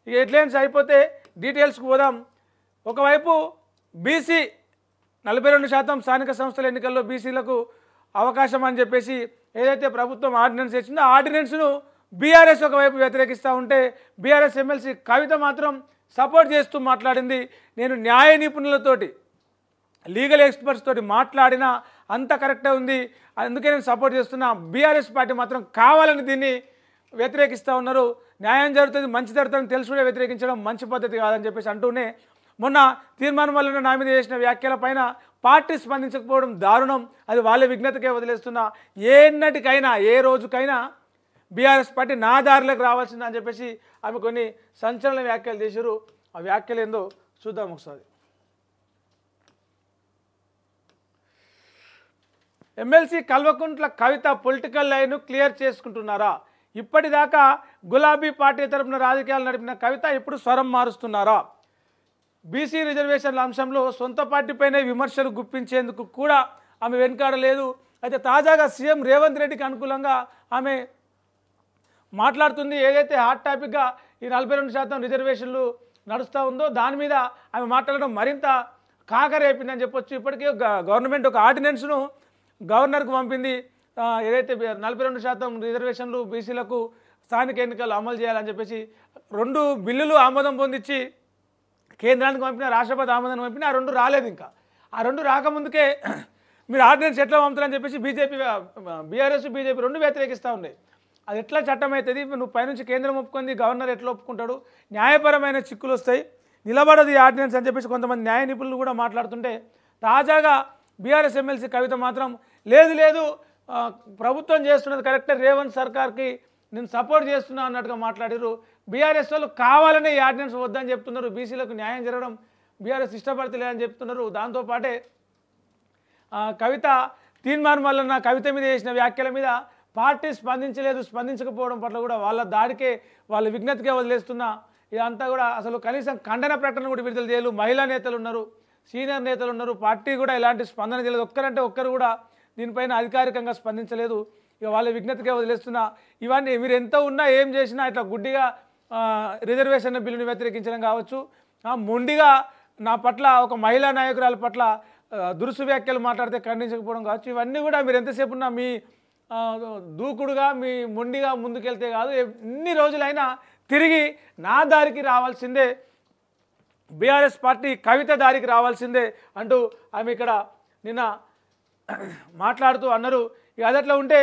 ఈ హెడ్లైన్స్ అయిపోతే డీటెయిల్స్కి పోదాం. ఒకవైపు బీసీ 42% స్థానిక సంస్థల ఎన్నికల్లో బీసీలకు అవకాశం అని చెప్పేసి ఏదైతే ప్రభుత్వం ఆర్డినెన్స్ ఇచ్చిందో ఆ ఆర్డినెన్స్ను బీఆర్ఎస్ ఒకవైపు వ్యతిరేకిస్తూ ఉంటే బీఆర్ఎస్ ఎమ్మెల్సీ కవిత మాత్రం సపోర్ట్ చేస్తూ మాట్లాడింది. నేను న్యాయ నిపుణులతోటి లీగల్ ఎక్స్పర్ట్స్ తోటి మాట్లాడినా అంత కరెక్టే ఉంది, అందుకే నేను సపోర్ట్ చేస్తున్నా. బీఆర్ఎస్ పార్టీ మాత్రం కావాలని దీన్ని వ్యతిరేకిస్తూ ఉన్నారు. న్యాయం జరుగుతుంది, మంచి జరుగుతుందని తెలుసు కూడా వ్యతిరేకించడం మంచి పద్ధతి కాదని చెప్పేసి అంటూనే మొన్న తీర్మానం వల్ల నా మీద చేసిన వ్యాఖ్యలపైన పార్టీ స్పందించకపోవడం దారుణం, అది వాళ్ళ విఘ్నతకే వదిలేస్తున్నా. ఏన్నటికైనా ఏ రోజుకైనా బీఆర్ఎస్ పార్టీ నా దారిలోకి రావాల్సిందని చెప్పేసి ఆమె కొన్ని సంచలన వ్యాఖ్యలు చేశారు. ఆ వ్యాఖ్యలు ఏందో చూద్దాం ఒకసారి. MLC Kalvakuntla Kavitha political line clear చేసుకుంటున్నారా? ఇప్పటిదాకా గులాబీ పార్టీ తరపున రాజకీయాలు నడిపిన కవిత ఇప్పుడు స్వరం మారుస్తున్నారా? బీసీ రిజర్వేషన్ల అంశంలో సొంత పార్టీపైనే విమర్శలు గుప్పించేందుకు కూడా ఆమె వెనుకాడలేదు. అయితే తాజాగా సీఎం రేవంత్ రెడ్డికి అనుకూలంగా ఆమె మాట్లాడుతుంది. ఏదైతే హాట్ టాపిక్గా ఈ 42% రిజర్వేషన్లు నడుస్తూ ఉందో దాని మీద ఆమె మాట్లాడడం మరింత కాకరేపిందని చెప్పొచ్చు. ఇప్పటికే గవర్నమెంట్ ఒక ఆర్డినెన్స్ను గవర్నర్కు పంపింది. ఏదైతే 42% రిజర్వేషన్లు బీసీలకు స్థానిక ఎన్నికలు అమలు చేయాలని చెప్పేసి 2 బిల్లులు ఆమోదం పొందించి కేంద్రానికి పంపిన, రాష్ట్రపతి ఆమోదం పంపిన, ఆ 2 రాలేదు. ఇంకా ఆ 2 రాకముందుకే మీరు ఆర్డినెన్స్ ఎట్లా పంపుతారని చెప్పేసి బీఆర్ఎస్ బీజేపీ 2 వ్యతిరేకిస్తూ ఉన్నాయి. అది ఎట్లా చట్టం అవుతుంది? నువ్వు పైనుంచి కేంద్రం ఒప్పుకుంది, గవర్నర్ ఎట్లా ఒప్పుకుంటాడు? న్యాయపరమైన చిక్కులు వస్తాయి, నిలబడదు ఈ ఆర్డినెన్స్ అని చెప్పేసి కొంతమంది న్యాయ నిపుణులు కూడా మాట్లాడుతుంటే తాజాగా బీఆర్ఎస్ ఎమ్మెల్సీ కవిత మాత్రం లేదు ప్రభుత్వం చేస్తున్నది కరెక్టే, రేవంత్ సర్కార్కి నేను సపోర్ట్ చేస్తున్నా అన్నట్టుగా మాట్లాడారు. బీఆర్ఎస్ వాళ్ళు కావాలనే ఈ ఆర్డినెన్స్ వద్దని చెప్తున్నారు. బీసీలకు న్యాయం జరగడం బీఆర్ఎస్ ఇష్టపడతలేదని చెప్తున్నారు. దాంతోపాటే కవిత తీర్మానం వల్ల నా కవిత మీద చేసిన వ్యాఖ్యల మీద పార్టీ స్పందించకపోవడం పట్ల కూడా వాళ్ళ దాడికే, వాళ్ళ విఘ్నతకే వదిలేస్తున్నా. ఇదంతా కూడా అసలు కనీసం ఖండన ప్రకటన కూడా విడుదల చేయలేదు. మహిళా నేతలు ఉన్నారు, సీనియర్ నేతలు ఉన్నారు, పార్టీ కూడా ఎలాంటి స్పందన చేయలేదు. ఒక్కరంటే ఒక్కరు కూడా దీనిపైన అధికారికంగా స్పందించలేదు. ఇక వాళ్ళ విఘ్నతకే వదిలేస్తున్నా. ఇవన్నీ మీరు ఎంత ఉన్నా ఏం చేసినా ఇట్లా గుడ్డిగా రిజర్వేషన్ బిల్లుని వ్యతిరేకించడం కావచ్చు, మొండిగా నా పట్ల ఒక మహిళా నాయకురాల పట్ల దురుసు వ్యాఖ్యలు మాట్లాడితే ఖండించకపోవడం కావచ్చు, ఇవన్నీ కూడా మీరు ఎంతసేపు ఉన్నా మీ దూకుడుగా మీ మొండిగా ముందుకెళ్తే కాదు, ఎన్ని రోజులైనా తిరిగి నా దారికి రావాల్సిందే, బీఆర్ఎస్ పార్టీ కవిత దారికి రావాల్సిందే అంటూ ఆమె ఇక్కడ నిన్న మాట్లాడుతూ అన్నారు. ఇక అదట్లా ఉంటే